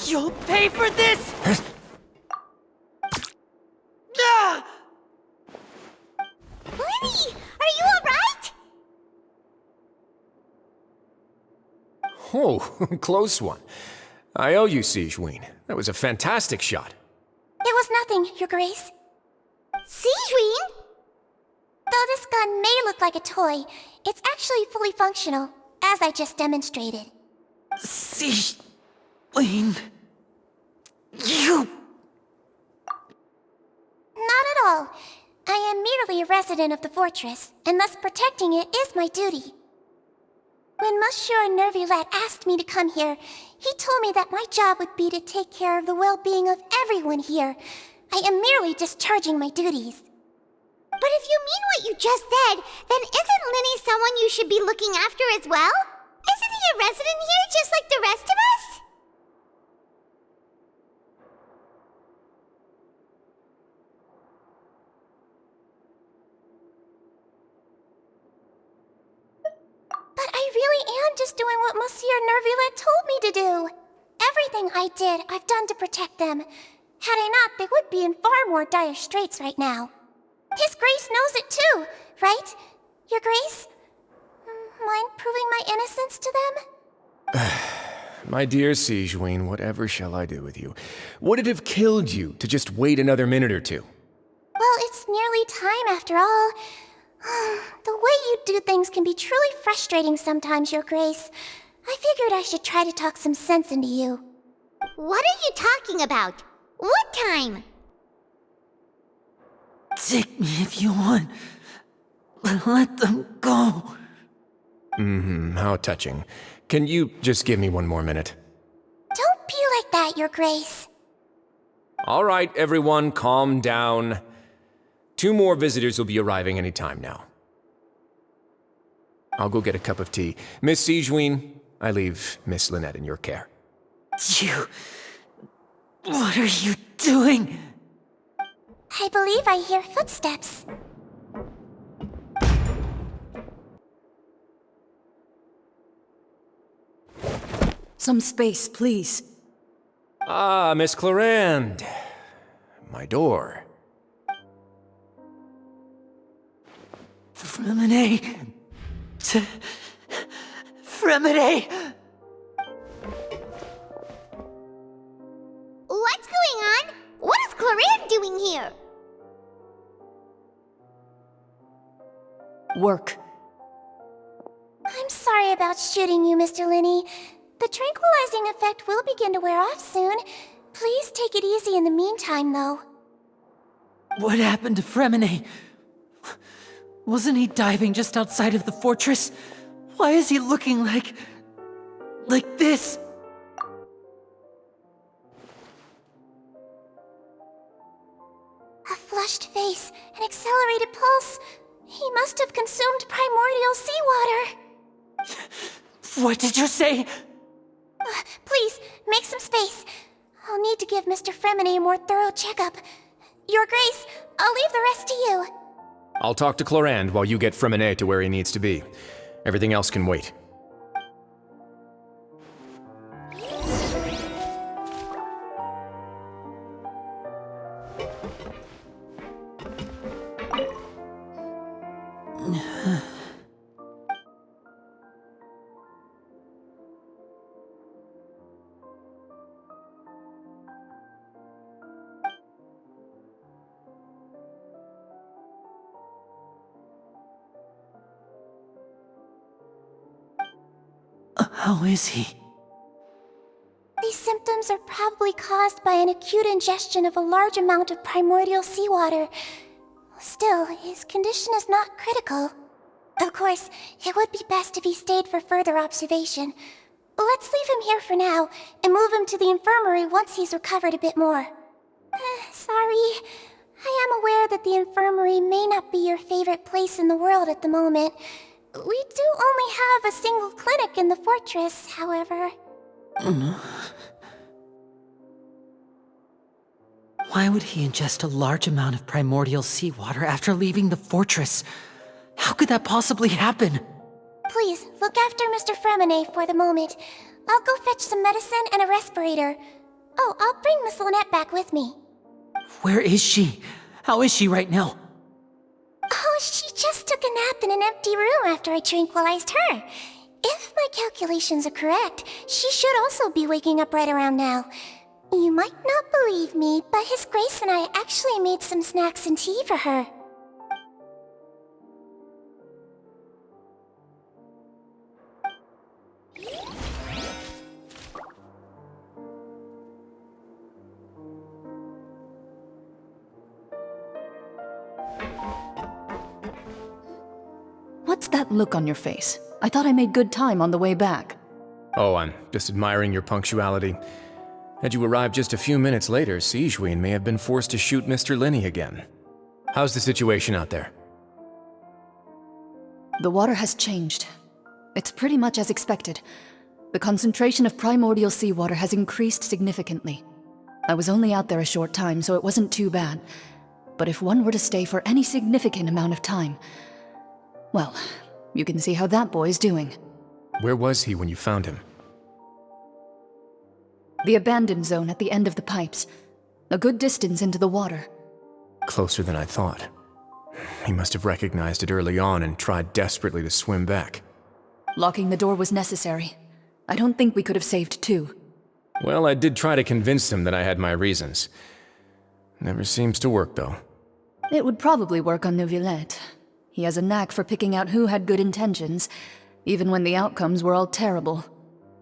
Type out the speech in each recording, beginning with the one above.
You'll pay for this! Ah! Lenny, are you alright? Oh, close one. I owe you, Sigeween. That was a fantastic shot. It was nothing, Your Grace. Sigeween? Though this gun may look like a toy, it's actually fully functional, as I just demonstrated. Sibling. You... Not at all. I am merely a resident of the fortress, and thus protecting it is my duty. When Monsieur Nervulette asked me to come here, he told me that my job would be to take care of the well-being of everyone here. I am merely discharging my duties. But if you mean what you just said, then isn't Linny someone you should be looking after as well? Isn't he a resident here just like the rest of us? But I really am just doing what Monsieur Nervulette told me to do. Everything I did, I've done to protect them. Had I not, they would be in far more dire straits right now. His Grace knows it too, right? Your Grace? Mind proving my innocence to them? My dear Sigeween, whatever shall I do with you? Would it have killed you to just wait another minute or two? Well, it's nearly time after all. The way you do things can be truly frustrating sometimes, Your Grace. I figured I should try to talk some sense into you. What are you talking about? What time? Take me if you want. Let them go. How touching. Can you just give me one more minute? Don't be like that, Your Grace. All right, everyone, calm down. 2 more visitors will be arriving any time now. I'll go get a cup of tea. Miss Sigeween, I leave Miss Lynette in your care. You... What are you doing? I believe I hear footsteps. Some space, please. Ah, Miss Clarande. My door. Fremine... Fremine... What's going on? What is Clarande doing here? Work. I'm sorry about shooting you, Mr. Linney. The tranquilizing effect will begin to wear off soon. Please take it easy in the meantime, though. What happened to Fremine? Wasn't he diving just outside of the fortress? Why is he looking like this? A flushed face, an accelerated pulse. He must have consumed primordial seawater. What did you say? Please, make some space. I'll need to give Mr. Fremine a more thorough checkup. Your Grace, I'll leave the rest to you. I'll talk to Clarande while you get Fremine to where he needs to be. Everything else can wait. How is he? These symptoms are probably caused by an acute ingestion of a large amount of primordial seawater. Still, his condition is not critical. Of course, it would be best if he stayed for further observation. Let's leave him here for now, and move him to the infirmary once he's recovered a bit more. Sorry. I am aware that the infirmary may not be your favorite place in the world at the moment. We do only have a single clinic in the fortress, however. Why would he ingest a large amount of primordial seawater after leaving the fortress? How could that possibly happen? Please, look after Mr. Fremine for the moment. I'll go fetch some medicine and a respirator. Oh, I'll bring Miss Lynette back with me. Where is she? How is she right now? Oh, she just took a nap in an empty room after I tranquilized her. If my calculations are correct, she should also be waking up right around now. You might not believe me, but His Grace and I actually made some snacks and tea for her. What's that look on your face? I thought I made good time on the way back. Oh, I'm just admiring your punctuality. Had you arrived just a few minutes later, Sigewinne may have been forced to shoot Mr. Linney again. How's the situation out there? The water has changed. It's pretty much as expected. The concentration of primordial seawater has increased significantly. I was only out there a short time, so it wasn't too bad. But if one were to stay for any significant amount of time, well, you can see how that boy's doing. Where was he when you found him? The abandoned zone at the end of the pipes. A good distance into the water. Closer than I thought. He must have recognized it early on and tried desperately to swim back. Locking the door was necessary. I don't think we could have saved two. Well, I did try to convince him that I had my reasons. Never seems to work, though. It would probably work on Neuvillette. He has a knack for picking out who had good intentions, even when the outcomes were all terrible.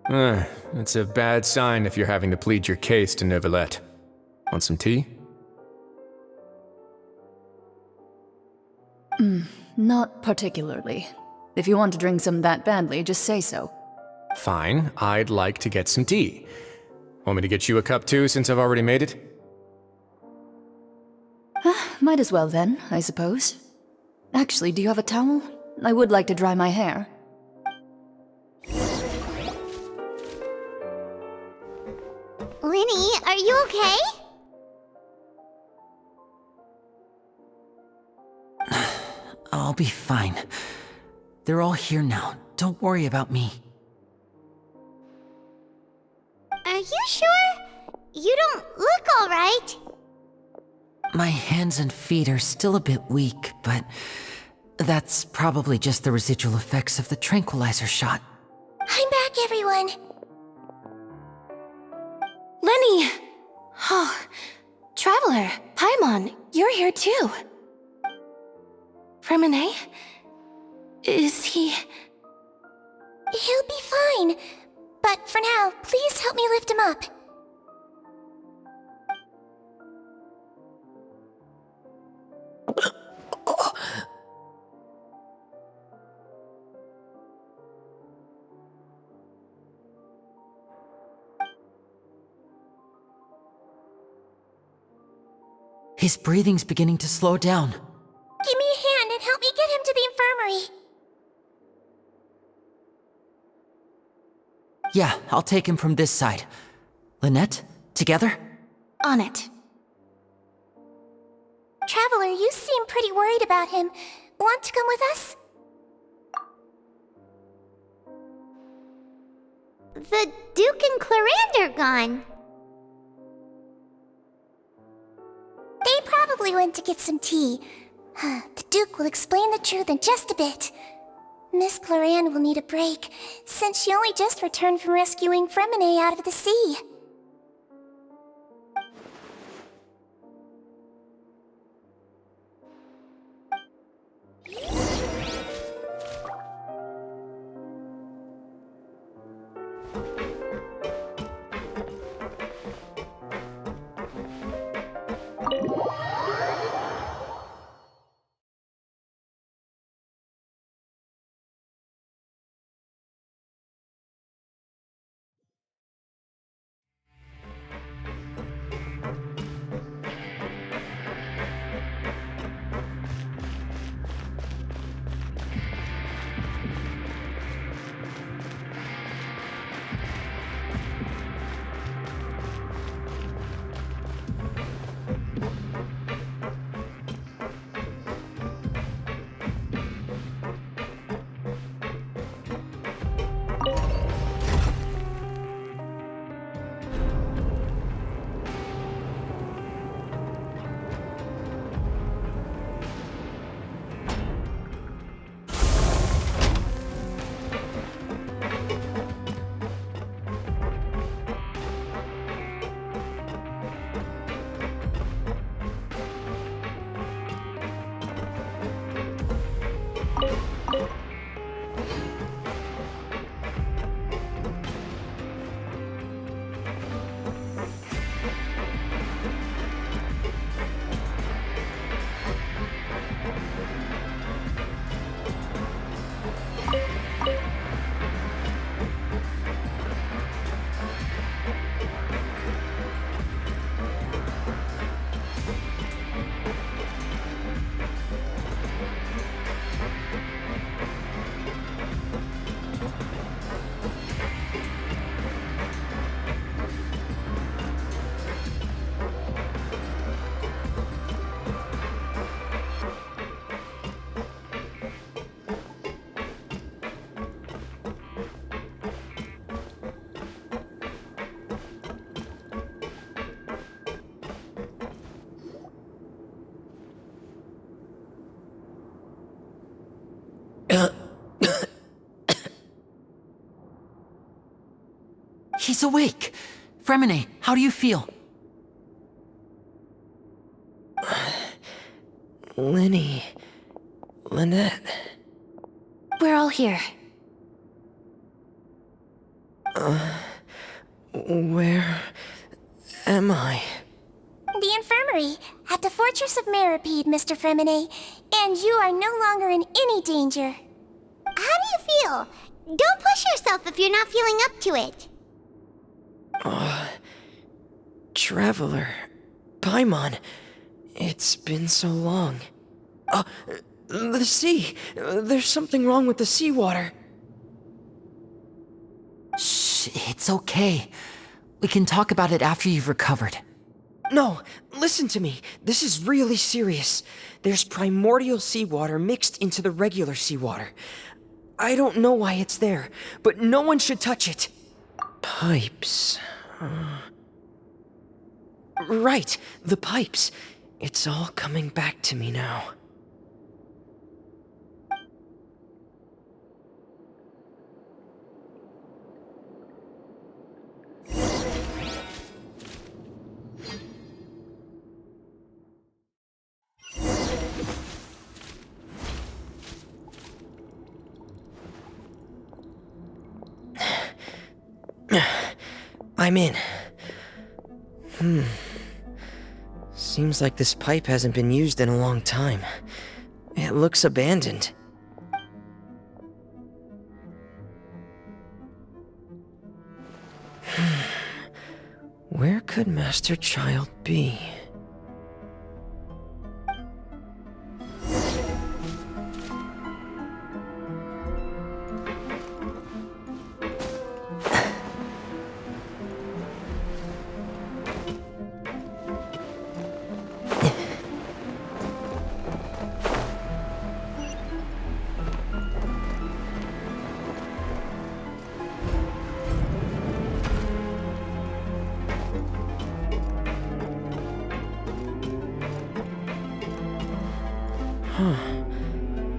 It's a bad sign if you're having to plead your case to Neuvillette. Want some tea? Not particularly. If you want to drink some that badly, just say so. Fine, I'd like to get some tea. Want me to get you a cup too, since I've already made it? Might as well then, I suppose. Actually, do you have a towel? I would like to dry my hair. Linny, are you okay? I'll be fine. They're all here now. Don't worry about me. Are you sure? You don't look alright. My hands and feet are still a bit weak, but that's probably just the residual effects of the tranquilizer shot. I'm back, everyone. Lenny! Oh, Traveler, Paimon, you're here too. Remine? Is he... He'll be fine. But for now, please help me lift him up. His breathing's beginning to slow down. Give me a hand and help me get him to the infirmary. Yeah, I'll take him from this side. Lynette, together? On it. Traveler, you seem pretty worried about him. Want to come with us? The Duke and Clarande are gone. They probably went to get some tea. The Duke will explain the truth in just a bit. Miss Clarande will need a break, since she only just returned from rescuing Fremine out of the sea. He's awake. Fremine, how do you feel? Lenny... Lynette... We're all here. Where... am I? The infirmary, at the Fortress of Meripede, Mr. Fremine, and you are no longer in any danger. How do you feel? Don't push yourself if you're not feeling up to it. Traveler... Paimon... It's been so long. The sea! There's something wrong with the seawater. Shh, it's okay. We can talk about it after you've recovered. No, listen to me. This is really serious. There's primordial seawater mixed into the regular seawater. I don't know why it's there, but no one should touch it. Pipes... Right, the pipes. It's all coming back to me now. I'm in. Seems like this pipe hasn't been used in a long time. It looks abandoned. Where could Master Child be?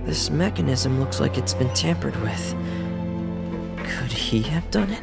This mechanism looks like it's been tampered with. Could he have done it?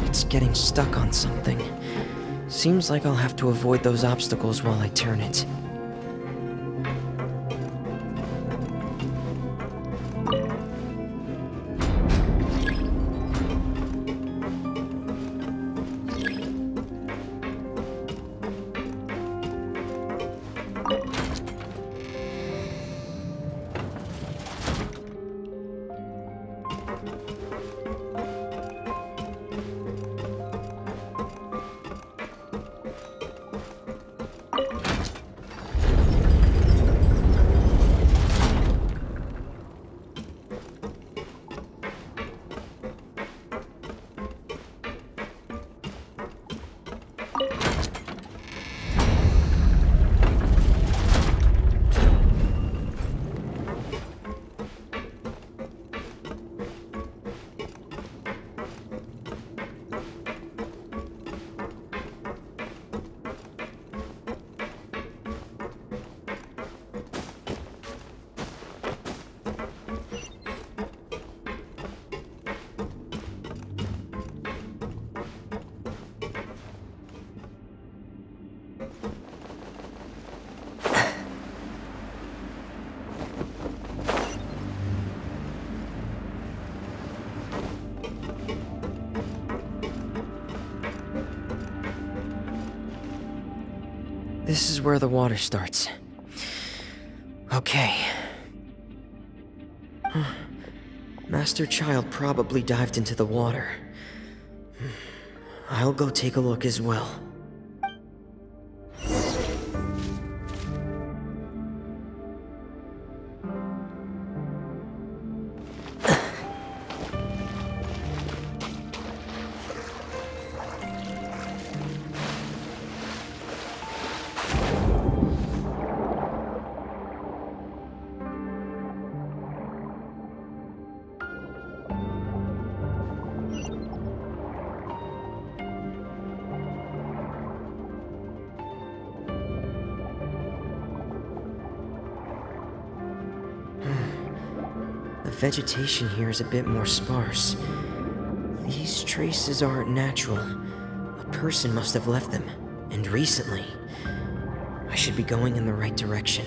It's getting stuck on something. Seems like I'll have to avoid those obstacles while I turn it. This is where the water starts. Okay. Master Child probably dived into the water. I'll go take a look as well. The vegetation here is a bit more sparse. These traces aren't natural. A person must have left them, and recently. I should be going in the right direction.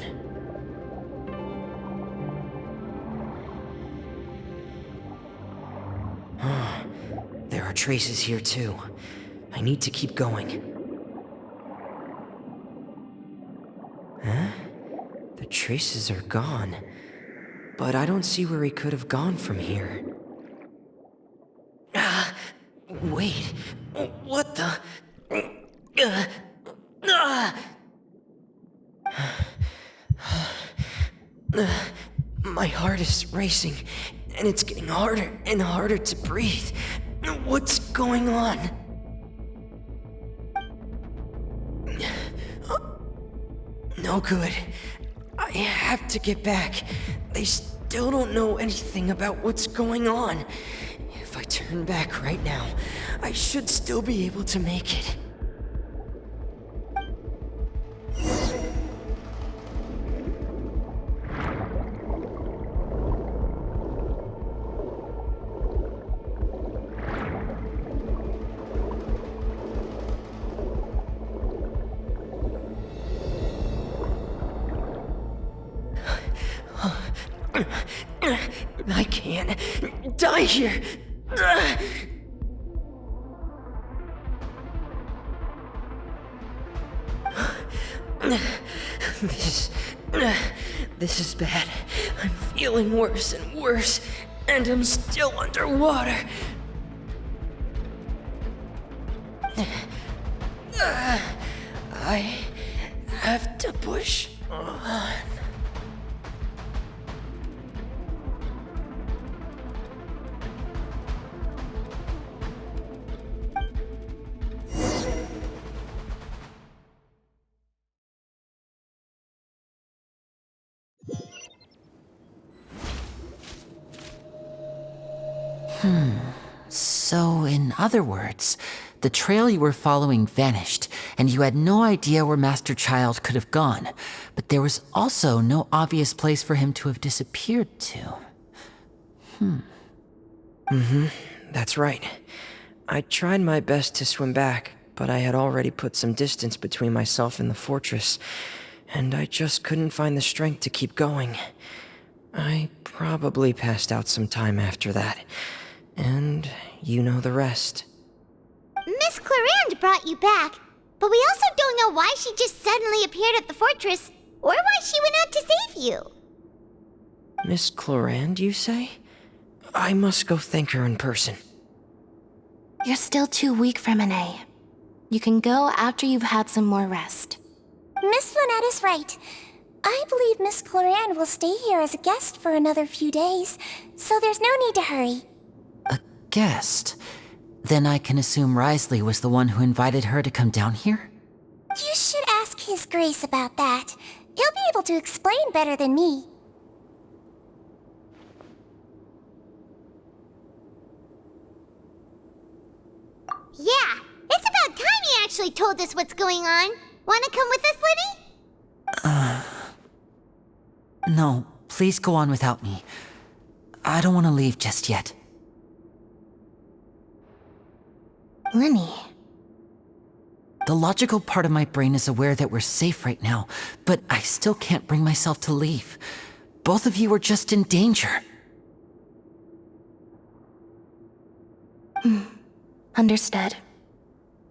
There are traces here too. I need to keep going. Huh? The traces are gone. But I don't see where he could have gone from here. Wait. What the? My heart is racing, and it's getting harder and harder to breathe. What's going on? No good. I have to get back. They still don't know anything about what's going on. If I turn back right now, I should still be able to make it. I can't die here. This is bad. I'm feeling worse and worse, and I'm still underwater. I have to push on. So, in other words, the trail you were following vanished, and you had no idea where Master Child could have gone, but there was also no obvious place for him to have disappeared to. That's right. I tried my best to swim back, but I had already put some distance between myself and the fortress, and I just couldn't find the strength to keep going. I probably passed out some time after that, and you know the rest. Miss Clarande brought you back, but we also don't know why she just suddenly appeared at the fortress, or why she went out to save you. Miss Clarande, you say? I must go thank her in person. You're still too weak, Fremine. You can go after you've had some more rest. Miss Lynette is right. I believe Miss Clarande will stay here as a guest for another few days, so there's no need to hurry. A guest? Then I can assume Risley was the one who invited her to come down here? You should ask His Grace about that. He'll be able to explain better than me. Yeah, it's about time he actually told us what's going on. Wanna come with us, Lenny? No, please go on without me. I don't want to leave just yet. Lenny. The logical part of my brain is aware that we're safe right now, but I still can't bring myself to leave. Both of you are just in danger. Understood.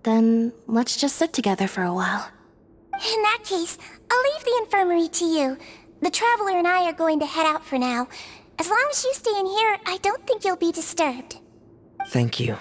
Then let's just sit together for a while. In that case, I'll leave the infirmary to you. The Traveler and I are going to head out for now. As long as you stay in here, I don't think you'll be disturbed. Thank you.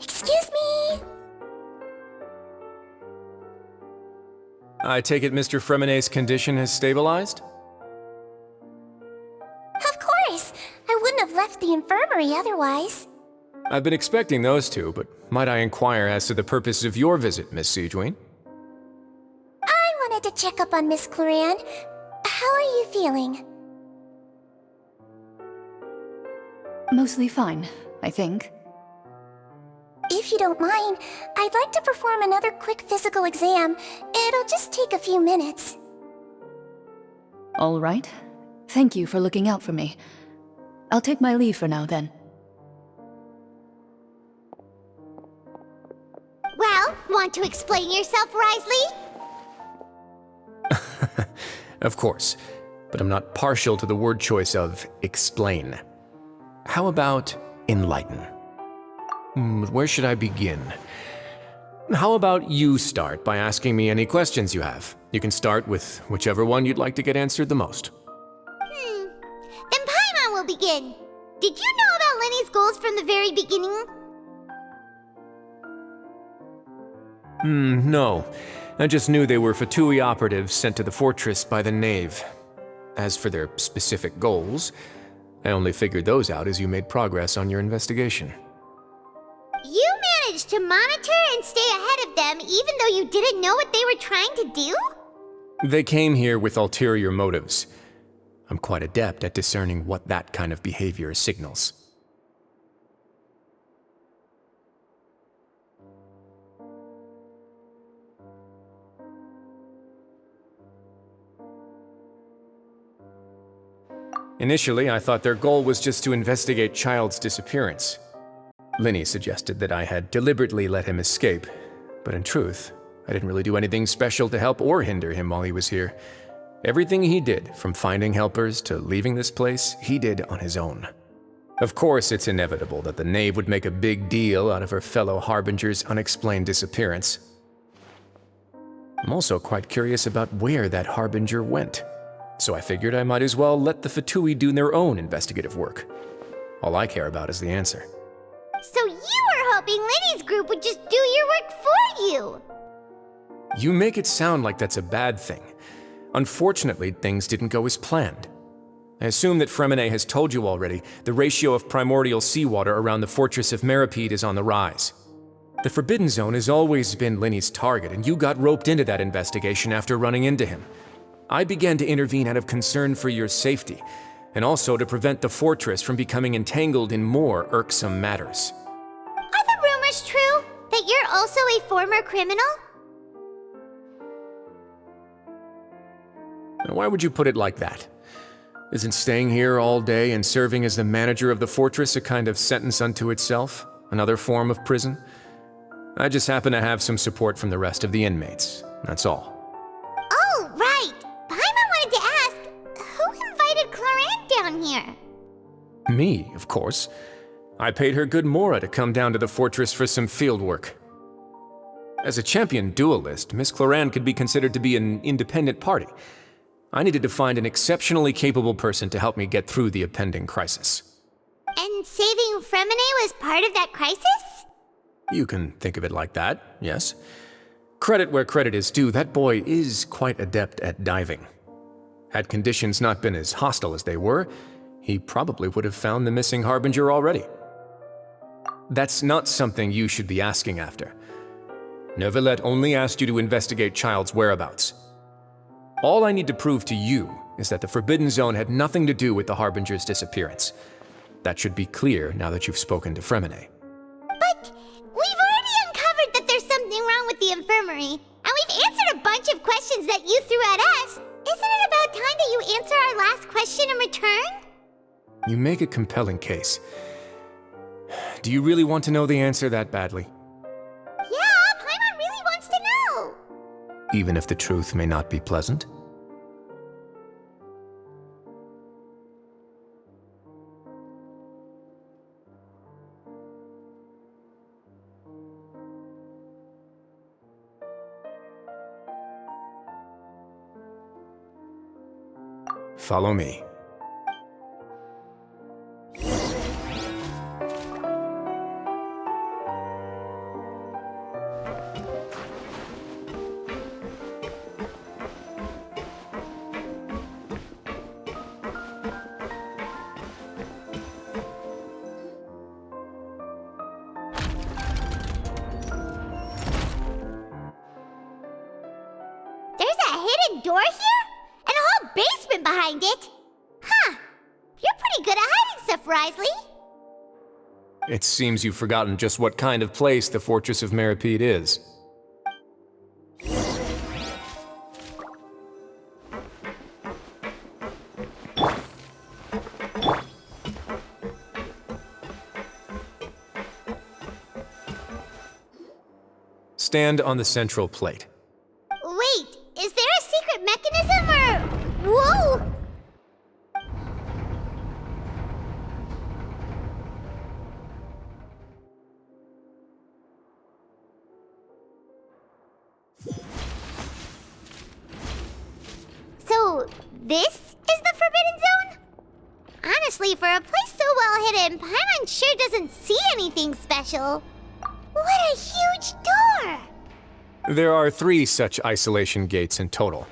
Excuse me! I take it Mr. Fremonet's condition has stabilized? Of course! I wouldn't have left the infirmary otherwise. I've been expecting those two, but might I inquire as to the purpose of your visit, Miss Sigewinne? I wanted to check up on Miss Cloran. How are you feeling? Mostly fine, I think. If you don't mind, I'd like to perform another quick physical exam. It'll just take a few minutes. All right. Thank you for looking out for me. I'll take my leave for now, then. Well, want to explain yourself, Risley? Of course, but I'm not partial to the word choice of explain. How about enlighten? Where should I begin? How about you start by asking me any questions you have? You can start with whichever one you'd like to get answered the most. Then Paimon will begin. Did you know about Lenny's goals from the very beginning? No. I just knew they were Fatui operatives sent to the fortress by the Knave. As for their specific goals, I only figured those out as you made progress on your investigation. You managed to monitor and stay ahead of them even though you didn't know what they were trying to do? They came here with ulterior motives. I'm quite adept at discerning what that kind of behavior signals. Initially, I thought their goal was just to investigate Child's disappearance. Linny suggested that I had deliberately let him escape, but in truth, I didn't really do anything special to help or hinder him while he was here. Everything he did, from finding helpers to leaving this place, he did on his own. Of course, it's inevitable that the Knave would make a big deal out of her fellow Harbinger's unexplained disappearance. I'm also quite curious about where that Harbinger went, so I figured I might as well let the Fatui do their own investigative work. All I care about is the answer. So you were hoping Lenny's group would just do your work for you! You make it sound like that's a bad thing. Unfortunately, things didn't go as planned. I assume that Fremine has told you already, the ratio of primordial seawater around the Fortress of Meripede is on the rise. The Forbidden Zone has always been Linny's target, and you got roped into that investigation after running into him. I began to intervene out of concern for your safety, and also to prevent the fortress from becoming entangled in more irksome matters. Are the rumors true? That you're also a former criminal? Now, why would you put it like that? Isn't staying here all day and serving as the manager of the fortress a kind of sentence unto itself? Another form of prison? I just happen to have some support from the rest of the inmates, that's all. Oh, right! Paimon wanted to ask, who invited Cloran down here? Me, of course. I paid her good Mora to come down to the fortress for some field work. As a champion duelist, Miss Cloran could be considered to be an independent party. I needed to find an exceptionally capable person to help me get through the impending crisis. And saving Fremine was part of that crisis? You can think of it like that, yes. Credit where credit is due, that boy is quite adept at diving. Had conditions not been as hostile as they were, he probably would have found the missing Harbinger already. That's not something you should be asking after. Neuvillette only asked you to investigate Child's whereabouts. All I need to prove to you is that the Forbidden Zone had nothing to do with the Harbinger's disappearance. That should be clear now that you've spoken to Fremine. But we've already uncovered that there's something wrong with the infirmary, and we've answered a bunch of questions that you threw at us. Isn't it about time that you answer our last question in return? You make a compelling case. Do you really want to know the answer that badly? Yeah, Paimon really wants to know. Even if the truth may not be pleasant? Follow me. There's a hidden door here? And a whole basement behind it? Huh. You're pretty good at hiding stuff, Risley. It seems you've forgotten just what kind of place the Fortress of Meripede is. Stand on the central plate. Wait, is there a secret mechanism or... Whoa! So, this is the Forbidden Zone? Honestly, for a place so well hidden, Paimon sure doesn't see anything special. What a huge door! There are 3 such isolation gates in total.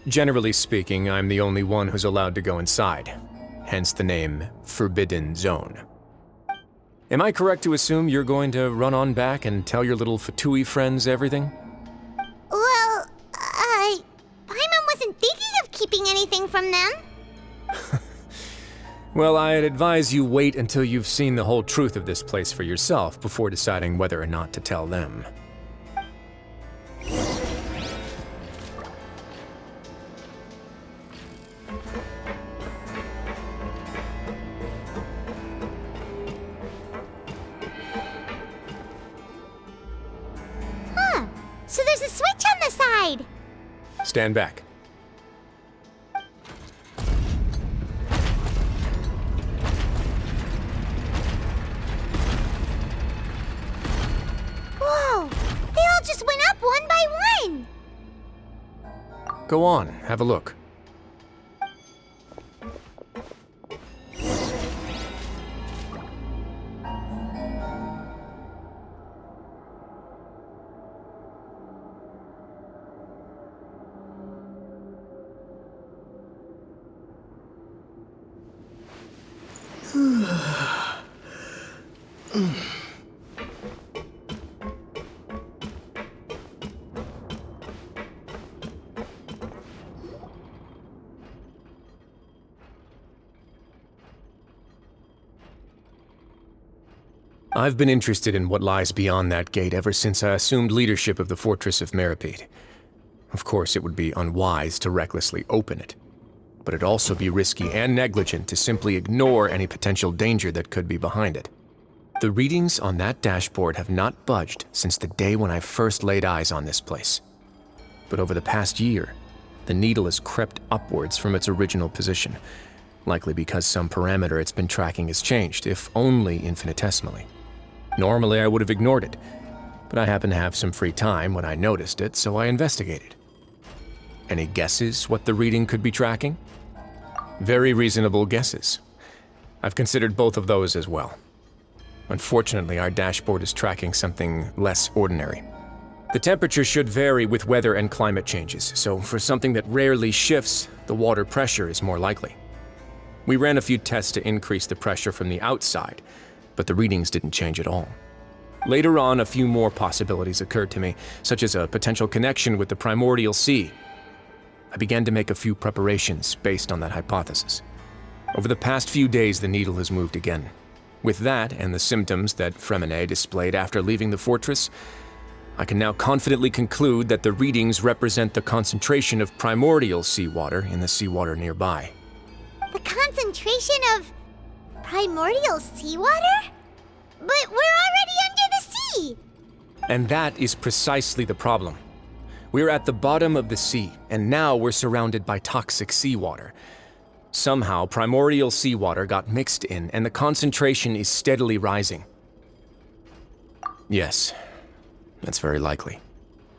Generally speaking, I'm the only one who's allowed to go inside. Hence the name Forbidden Zone. Am I correct to assume you're going to run on back and tell your little Fatui friends everything? Well, Paimon wasn't thinking of keeping anything from them. Well, I'd advise you wait until you've seen the whole truth of this place for yourself before deciding whether or not to tell them. Huh. So there's a switch on the side. Stand back. Whoa! They all just went up one by one! Go on, have a look. I've been interested in what lies beyond that gate ever since I assumed leadership of the Fortress of Meripede. Of course, it would be unwise to recklessly open it, but it'd also be risky and negligent to simply ignore any potential danger that could be behind it. The readings on that dashboard have not budged since the day when I first laid eyes on this place. But over the past year, the needle has crept upwards from its original position, likely because some parameter it's been tracking has changed, if only infinitesimally. Normally, I would have ignored it, but I happened to have some free time when I noticed it, so I investigated. Any guesses what the reading could be tracking? Very reasonable guesses. I've considered both of those as well. Unfortunately, our dashboard is tracking something less ordinary. The temperature should vary with weather and climate changes, so for something that rarely shifts, the water pressure is more likely. We ran a few tests to increase the pressure from the outside, but the readings didn't change at all. Later on, a few more possibilities occurred to me, such as a potential connection with the primordial sea. I began to make a few preparations based on that hypothesis. Over the past few days, the needle has moved again. With that, and the symptoms that Fremine displayed after leaving the fortress, I can now confidently conclude that the readings represent the concentration of primordial seawater in the seawater nearby. The concentration of primordial seawater? But we're already under the sea! And that is precisely the problem. We're at the bottom of the sea, and now we're surrounded by toxic seawater. Somehow, primordial seawater got mixed in, and the concentration is steadily rising. Yes, that's very likely.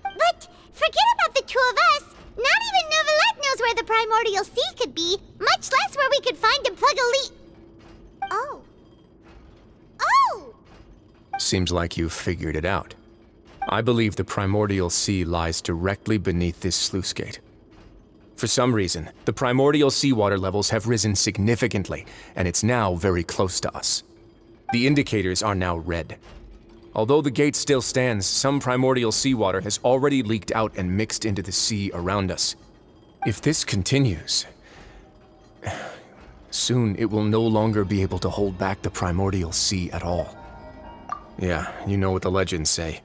But forget about the two of us! Not even Novelette knows where the primordial sea could be, much less where we could find and plug a leak. Oh. Oh! Seems like you've figured it out. I believe the primordial sea lies directly beneath this sluice gate. For some reason, the primordial seawater levels have risen significantly, and it's now very close to us. The indicators are now red. Although the gate still stands, some primordial seawater has already leaked out and mixed into the sea around us. If this continues, soon it will no longer be able to hold back the primordial sea at all. Yeah, you know what the legends say.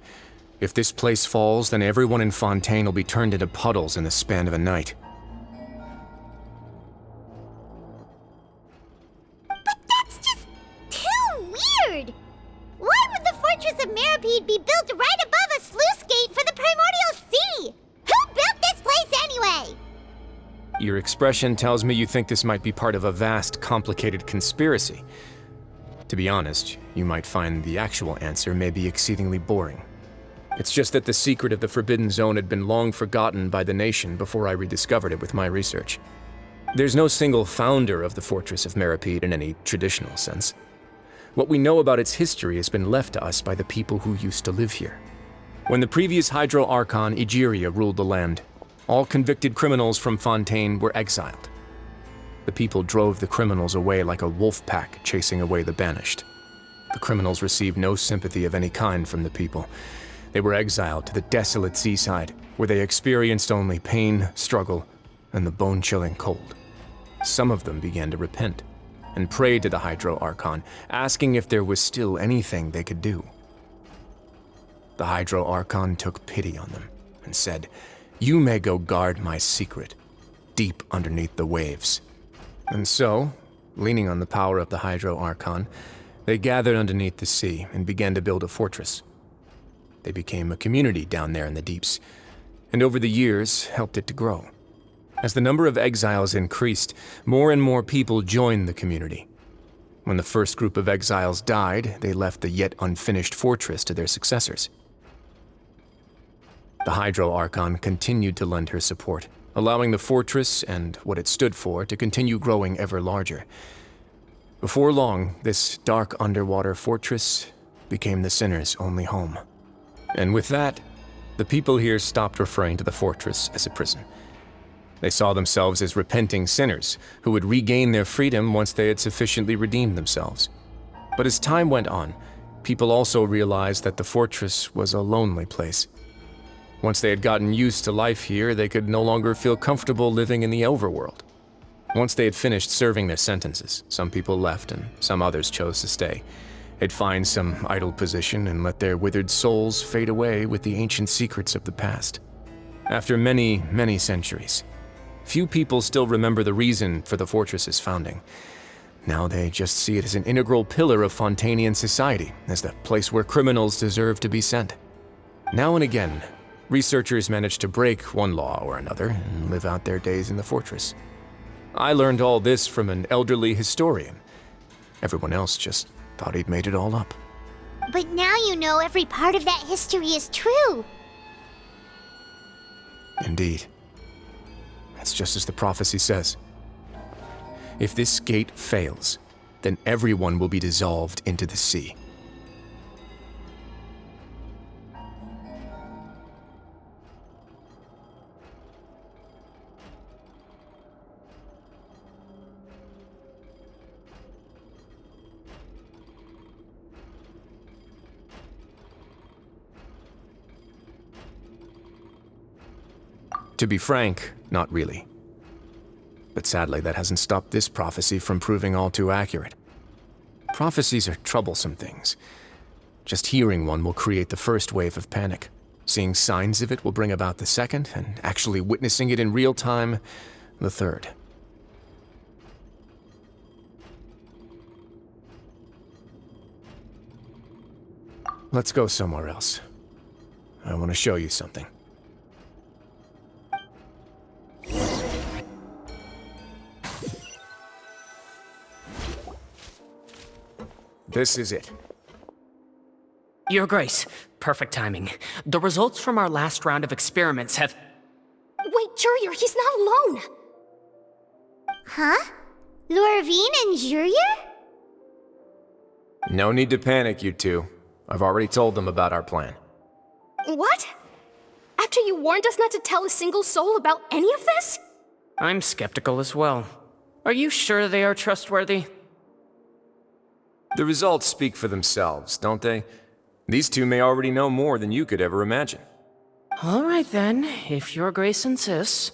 If this place falls, then everyone in Fontaine will be turned into puddles in the span of a night. But that's just too weird! Why would the Fortress of Meripede be built right above a sluice gate for the primordial sea? Who built this place anyway? Your expression tells me you think this might be part of a vast, complicated conspiracy. To be honest, you might find the actual answer may be exceedingly boring. It's just that the secret of the Forbidden Zone had been long forgotten by the nation before I rediscovered it with my research. There's no single founder of the Fortress of Meripede in any traditional sense. What we know about its history has been left to us by the people who used to live here. When the previous Hydro Archon Egeria ruled the land, all convicted criminals from Fontaine were exiled. The people drove the criminals away like a wolf pack chasing away the banished. The criminals received no sympathy of any kind from the people. They were exiled to the desolate seaside, where they experienced only pain, struggle, and the bone-chilling cold. Some of them began to repent, and prayed to the Hydro Archon, asking if there was still anything they could do. The Hydro Archon took pity on them, and said, "You may go guard my secret, deep underneath the waves." And so, leaning on the power of the Hydro Archon, they gathered underneath the sea and began to build a fortress. They became a community down there in the deeps, and over the years helped it to grow. As the number of exiles increased, more and more people joined the community. When the first group of exiles died, they left the yet unfinished fortress to their successors. The Hydro Archon continued to lend her support, allowing the fortress and what it stood for to continue growing ever larger. Before long, this dark underwater fortress became the sinner's only home. And with that, the people here stopped referring to the fortress as a prison. They saw themselves as repenting sinners who would regain their freedom once they had sufficiently redeemed themselves. But as time went on, people also realized that the fortress was a lonely place. Once they had gotten used to life here, they could no longer feel comfortable living in the overworld. Once they had finished serving their sentences, some people left and some others chose to stay. They'd find some idle position and let their withered souls fade away with the ancient secrets of the past. After many, many centuries, few people still remember the reason for the fortress's founding. Now they just see it as an integral pillar of Fontanian society, as the place where criminals deserve to be sent. Now and again, researchers manage to break one law or another and live out their days in the fortress. I learned all this from an elderly historian. Everyone else just thought he'd made it all up. But now you know every part of that history is true. Indeed. That's just as the prophecy says. If this gate fails, then everyone will be dissolved into the sea. To be frank, not really. But sadly, that hasn't stopped this prophecy from proving all too accurate. Prophecies are troublesome things. Just hearing one will create the first wave of panic. Seeing signs of it will bring about the second, and actually witnessing it in real time, the third. Let's go somewhere else. I want to show you something. This is it. Your Grace, perfect timing. The results from our last round of experiments have... Wait, Jurier, he's not alone! Huh? Lorvine and Jurier? No need to panic, you two. I've already told them about our plan. What? After you warned us not to tell a single soul about any of this? I'm skeptical as well. Are you sure they are trustworthy? The results speak for themselves, don't they? These two may already know more than you could ever imagine. All right then, if Your Grace insists.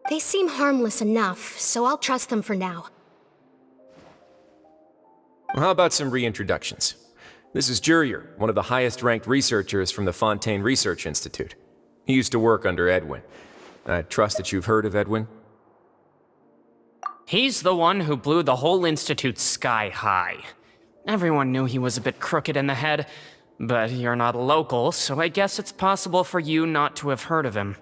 They seem harmless enough, so I'll trust them for now. Well, how about some reintroductions? This is Jurier, one of the highest-ranked researchers from the Fontaine Research Institute. He used to work under Edwin. I trust that you've heard of Edwin? He's the one who blew the whole institute sky high. Everyone knew he was a bit crooked in the head, but you're not local, so I guess it's possible for you not to have heard of him.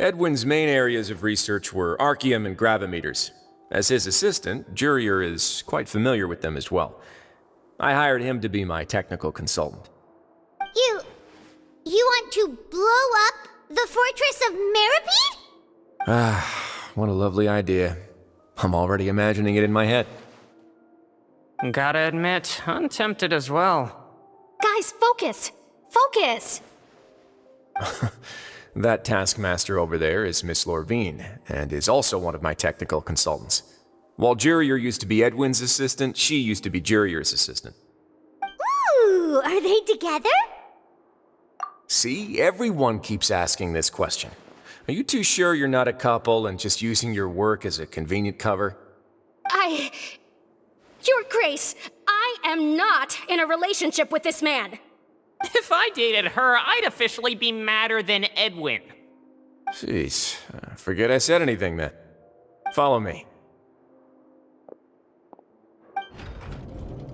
Edwin's main areas of research were archeum and gravimeters. As his assistant, Jurier is quite familiar with them as well. I hired him to be my technical consultant. You want to blow up the fortress of Meripede? Ah, what a lovely idea. I'm already imagining it in my head. Gotta admit, I'm tempted as well. Guys, focus! Focus! That taskmaster over there is Miss Lorvine, and is also one of my technical consultants. While Jurier used to be Edwin's assistant, she used to be Jurier's assistant. Ooh, are they together? See, everyone keeps asking this question. Are you too sure you're not a couple and just using your work as a convenient cover? Your Grace, I am not in a relationship with this man. If I dated her, I'd officially be madder than Edwin. Jeez, forget I said anything then. Follow me.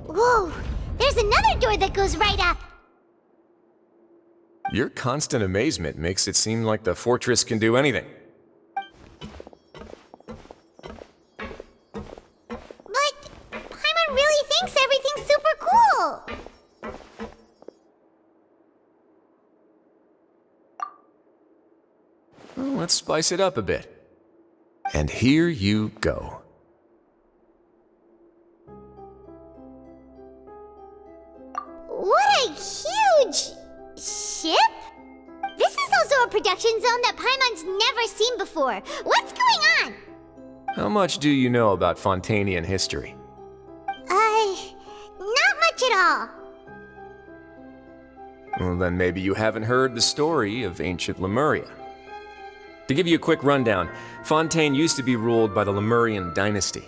Whoa, there's another door that goes right up. Your constant amazement makes it seem like the fortress can do anything. But Paimon really thinks everything's super cool. Well, let's spice it up a bit. And here you go. What a huge ship? This is also a production zone that Paimon's never seen before. What's going on? How much do you know about Fontanian history? Not much at all. Well, then maybe you haven't heard the story of ancient Lemuria. To give you a quick rundown, Fontaine used to be ruled by the Lemurian dynasty.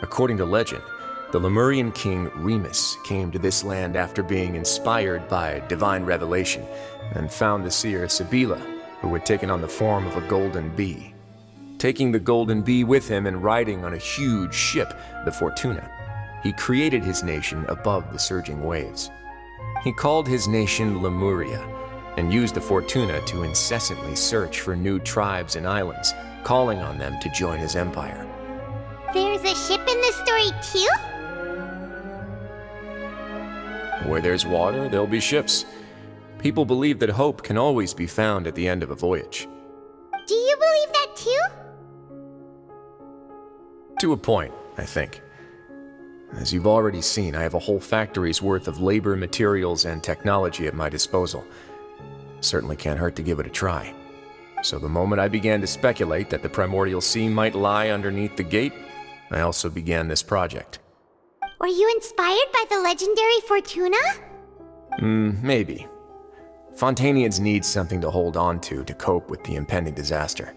According to legend, The Lemurian king Remus came to this land after being inspired by divine revelation and found the seer Sibilla, who had taken on the form of a golden bee. Taking the golden bee with him and riding on a huge ship, the Fortuna, he created his nation above the surging waves. He called his nation Lemuria and used the Fortuna to incessantly search for new tribes and islands, calling on them to join his empire. There's a ship in this story too? Where there's water, there'll be ships. People believe that hope can always be found at the end of a voyage. Do you believe that too? To a point, I think. As you've already seen, I have a whole factory's worth of labor, materials, and technology at my disposal. Certainly can't hurt to give it a try. So the moment I began to speculate that the Primordial Sea might lie underneath the gate, I also began this project. Were you inspired by the legendary Fortuna? Maybe. Fontanians need something to hold on to cope with the impending disaster.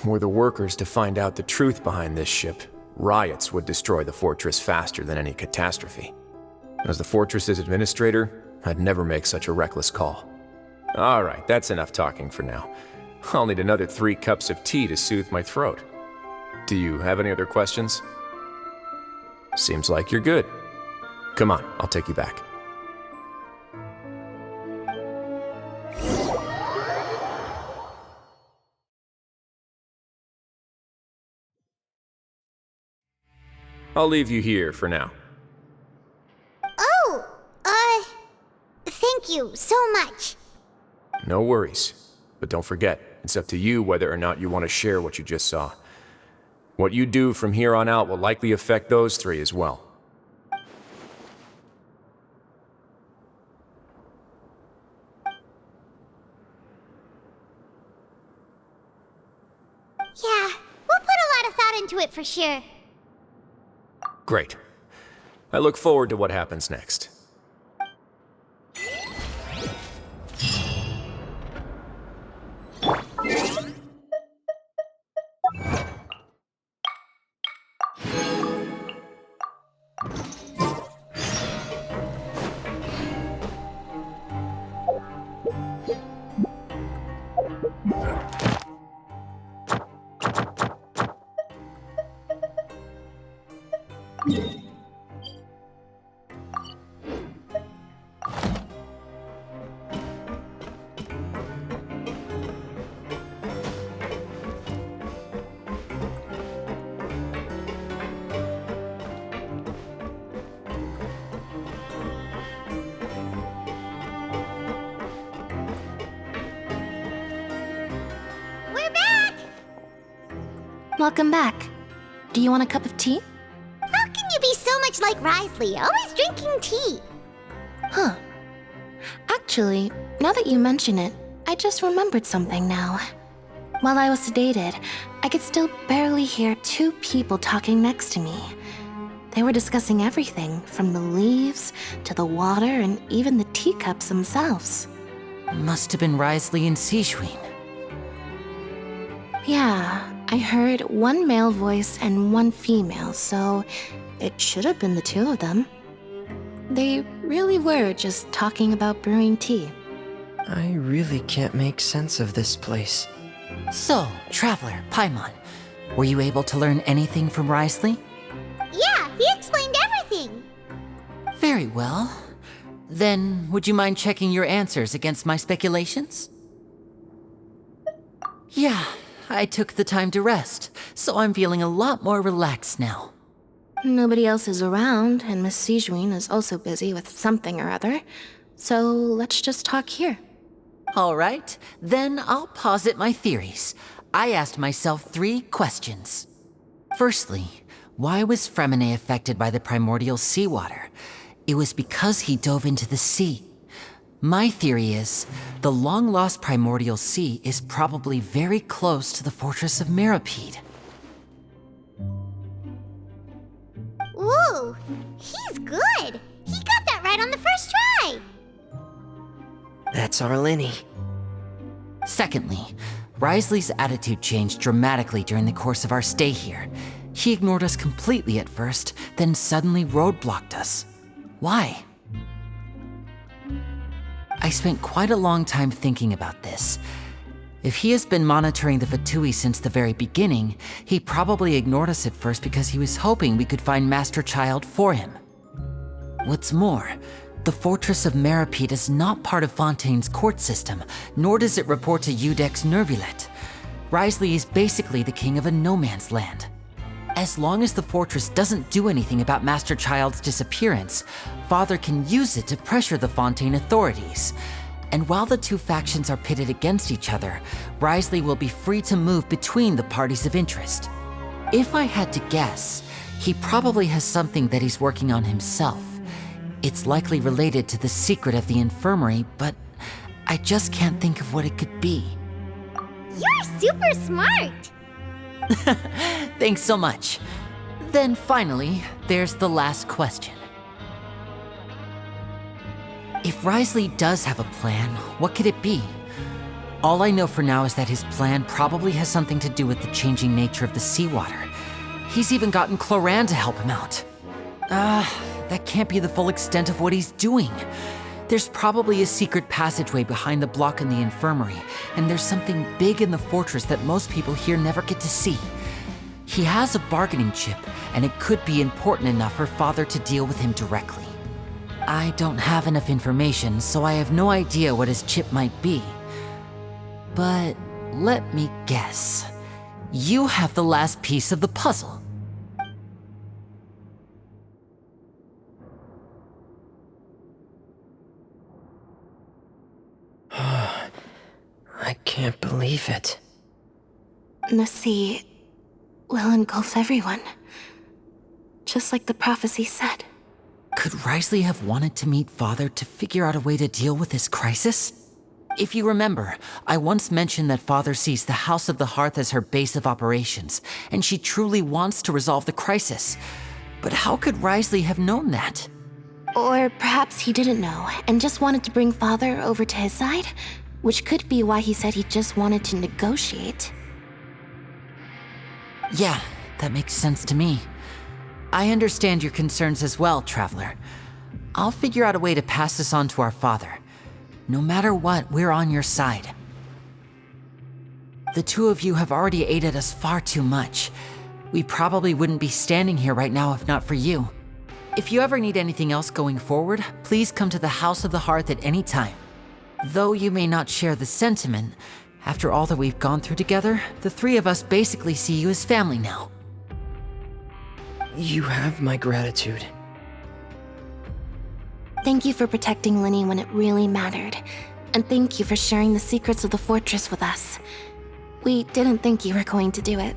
Were the workers to find out the truth behind this ship, riots would destroy the fortress faster than any catastrophe. As the fortress's administrator, I'd never make such a reckless call. All right, that's enough talking for now. I'll need another 3 cups of tea to soothe my throat. Do you have any other questions? Seems like you're good. Come on, I'll take you back. I'll leave you here for now. Oh, thank you so much. No worries. But don't forget, it's up to you whether or not you want to share what you just saw. What you do from here on out will likely affect those 3 as well. Yeah, we'll put a lot of thought into it for sure. Great. I look forward to what happens next. Welcome back. Do you want a cup of tea? How can you be so much like Risley, always drinking tea? Huh. Actually, now that you mention it, I just remembered something now. While I was sedated, I could still barely hear 2 people talking next to me. They were discussing everything, from the leaves to the water and even the teacups themselves. Must have been Risley and Sijwin. Yeah, I heard 1 male voice and 1 female, so it should have been the 2 of them. They really were just talking about brewing tea. I really can't make sense of this place. So, Traveler, Paimon, were you able to learn anything from Risley? Yeah, he explained everything. Very well. Then, would you mind checking your answers against my speculations? Yeah, I took the time to rest, so I'm feeling a lot more relaxed now. Nobody else is around, and Miss Sijwin is also busy with something or other, so let's just talk here. All right, then I'll posit my theories. I asked myself 3 questions. Firstly, why was Fremine affected by the primordial seawater? It was because he dove into the sea. My theory is, the long-lost primordial sea is probably very close to the fortress of Meropide. Ooh, he's good. He got that right on the first try. That's our Linny. Secondly, Risley's attitude changed dramatically during the course of our stay here. He ignored us completely at first, then suddenly roadblocked us. Why? I spent quite a long time thinking about this. If he has been monitoring the Fatui since the very beginning, he probably ignored us at first because he was hoping we could find Master Child for him. What's more, the Fortress of Meripede is not part of Fontaine's court system, nor does it report to Udex Nervulet. Wriothesley is basically the king of a no-man's land. As long as the fortress doesn't do anything about Master Child's disappearance, Father can use it to pressure the Fontaine authorities. And while the two factions are pitted against each other, Wriothesley will be free to move between the parties of interest. If I had to guess, he probably has something that he's working on himself. It's likely related to the secret of the infirmary, but I just can't think of what it could be. You're super smart! Thanks so much. Then finally, there's the last question. If Wriothesley does have a plan, what could it be? All I know for now is that his plan probably has something to do with the changing nature of the seawater. He's even gotten Cloran to help him out. That can't be the full extent of what he's doing. There's probably a secret passageway behind the block in the infirmary, and there's something big in the fortress that most people here never get to see. He has a bargaining chip, and it could be important enough for Father to deal with him directly. I don't have enough information, so I have no idea what his chip might be. But let me guess. You have the last piece of the puzzle. I can't believe it. The sea will engulf everyone. Just like the prophecy said. Could Wriothesley have wanted to meet Father to figure out a way to deal with this crisis? If you remember, I once mentioned that Father sees the House of the Hearth as her base of operations, and she truly wants to resolve the crisis. But how could Wriothesley have known that? Or perhaps he didn't know and just wanted to bring Father over to his side? Which could be why he said he just wanted to negotiate. Yeah, that makes sense to me. I understand your concerns as well, Traveler. I'll figure out a way to pass this on to our father. No matter what, we're on your side. The two of you have already aided us far too much. We probably wouldn't be standing here right now if not for you. If you ever need anything else going forward, please come to the House of the Hearth at any time. Though you may not share the sentiment, after all that we've gone through together, the three of us basically see you as family now. You have my gratitude. Thank you for protecting Linny when it really mattered. And thank you for sharing the secrets of the fortress with us. We didn't think you were going to do it.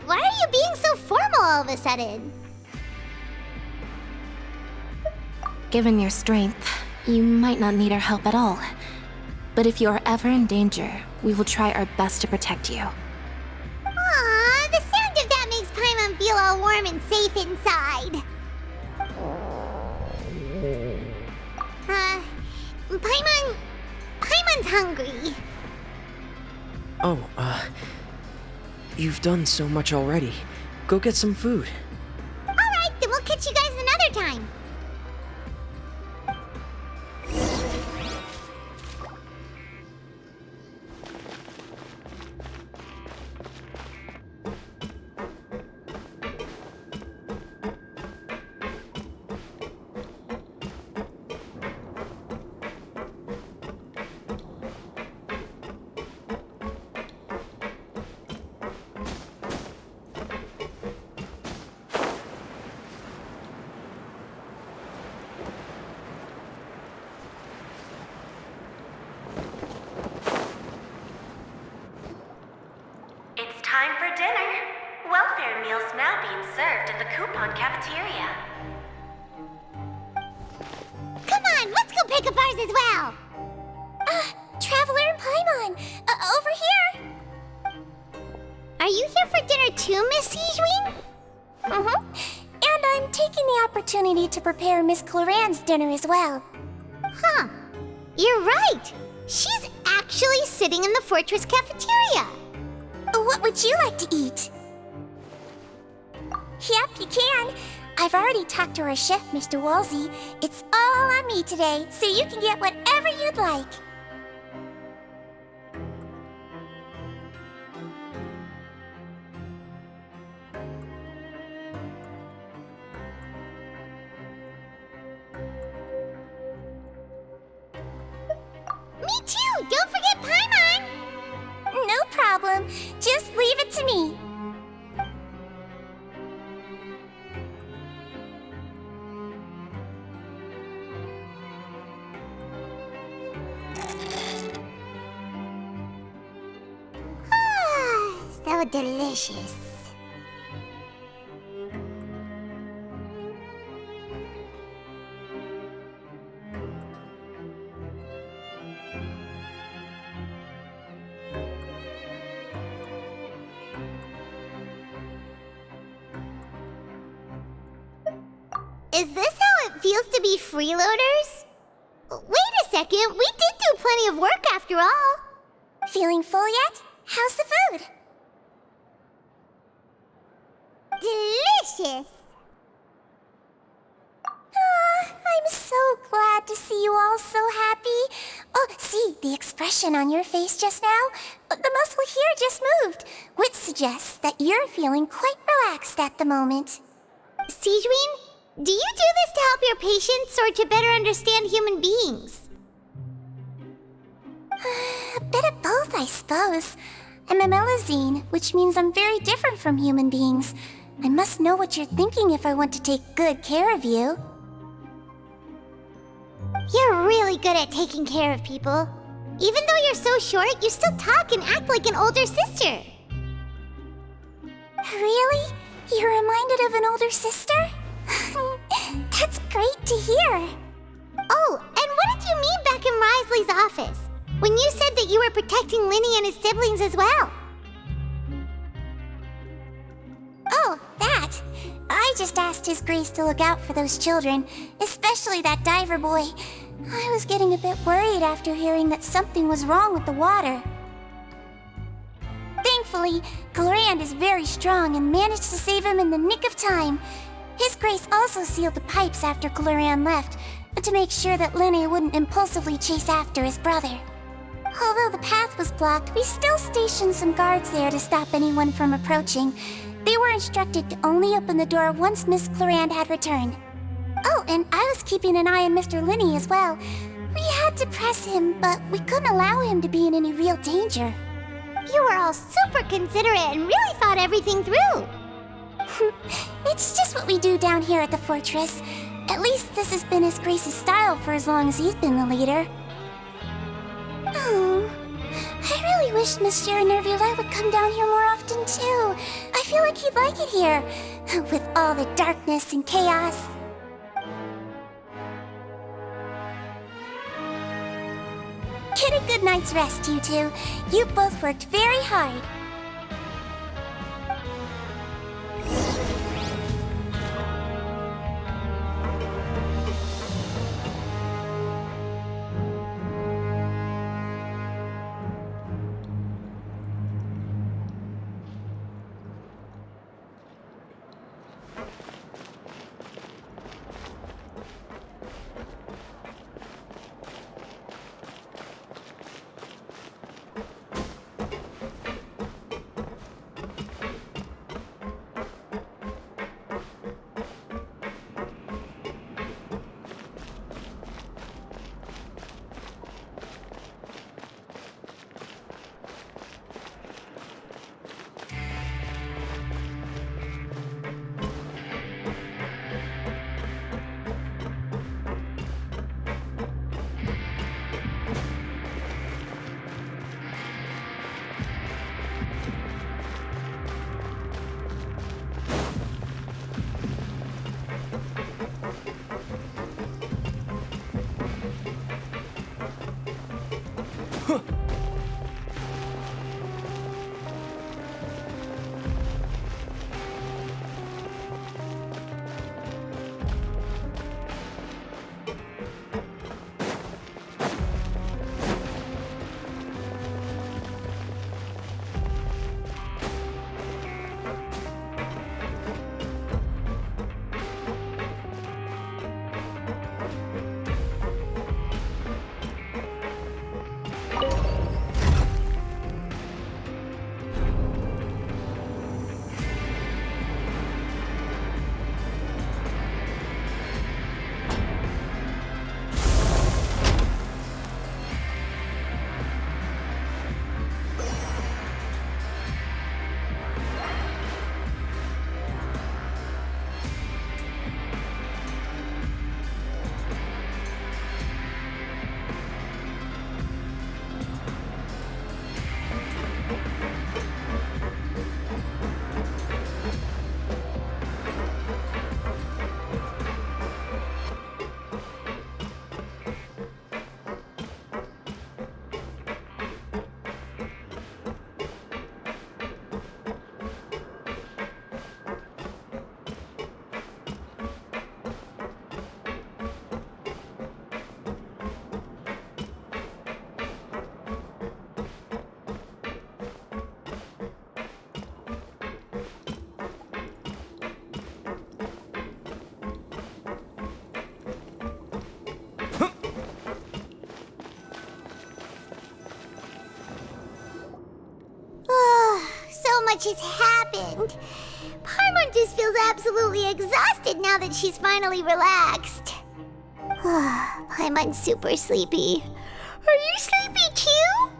Why are you being so formal all of a sudden? Given your strength, you might not need our help at all. But if you are ever in danger, we will try our best to protect you. Aww, the sound of that makes Paimon feel all warm and safe inside. Paimon's hungry. Oh, you've done so much already. Go get some food. Alright, then we'll catch you guys another time. Time for dinner. Welfare meals now being served in the coupon cafeteria. Come on, let's go pick up ours as well. Traveler and Paimon, over here. Are you here for dinner too, Miss Sijwin? And I'm taking the opportunity to prepare Miss Cloran's dinner as well. Huh. You're right. She's actually sitting in the fortress cafeteria. What would you like to eat? Yep, you can. I've already talked to our chef, Mr. Wolsey. It's all on me today, so you can get whatever you'd like. Me too! Don't forget Paimon! No problem. Just leave it to me. So delicious. Is this how it feels to be freeloaders? Wait a second, we did do plenty of work after all. Feeling full yet? How's the food? Delicious! I'm so glad to see you all so happy. Oh, see, the expression on your face just now? The muscle here just moved, which suggests that you're feeling quite relaxed at the moment. Sigewinne, do you do this to help your patients or to better understand human beings? A bit of both, I suppose. I'm a Melazine, which means I'm very different from human beings. I must know what you're thinking if I want to take good care of you. You're really good at taking care of people. Even though you're so short, you still talk and act like an older sister. Really? You're reminded of an older sister? That's great to hear. Oh, and what did you mean back in Risley's office? When you said that you were protecting Linny and his siblings as well? Oh, that. I just asked His Grace to look out for those children, especially that diver boy. I was getting a bit worried after hearing that something was wrong with the water. Thankfully, Glorand is very strong and managed to save him in the nick of time. His Grace also sealed the pipes after Glorand left, to make sure that Linny wouldn't impulsively chase after his brother. Although the path was blocked, we still stationed some guards there to stop anyone from approaching. They were instructed to only open the door once Miss Glorand had returned. Oh, and I was keeping an eye on Mr. Linny as well. We had to press him, but we couldn't allow him to be in any real danger. You were all super considerate and really thought everything through. It's just what we do down here at the fortress. At least this has been His Grace's style for as long as he's been the leader. Oh, I really wish Monsieur Nervula would come down here more often too. I feel like he'd like it here, with all the darkness and chaos. Get a good night's rest, you two. You both worked very hard. much has happened. Paimon just feels absolutely exhausted now that she's finally relaxed. Paimon's super sleepy. Are you sleepy too?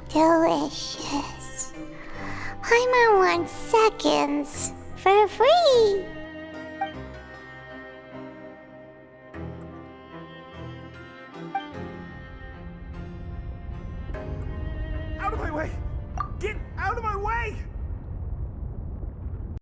Delicious. Paimon wants seconds for free. Out of my way!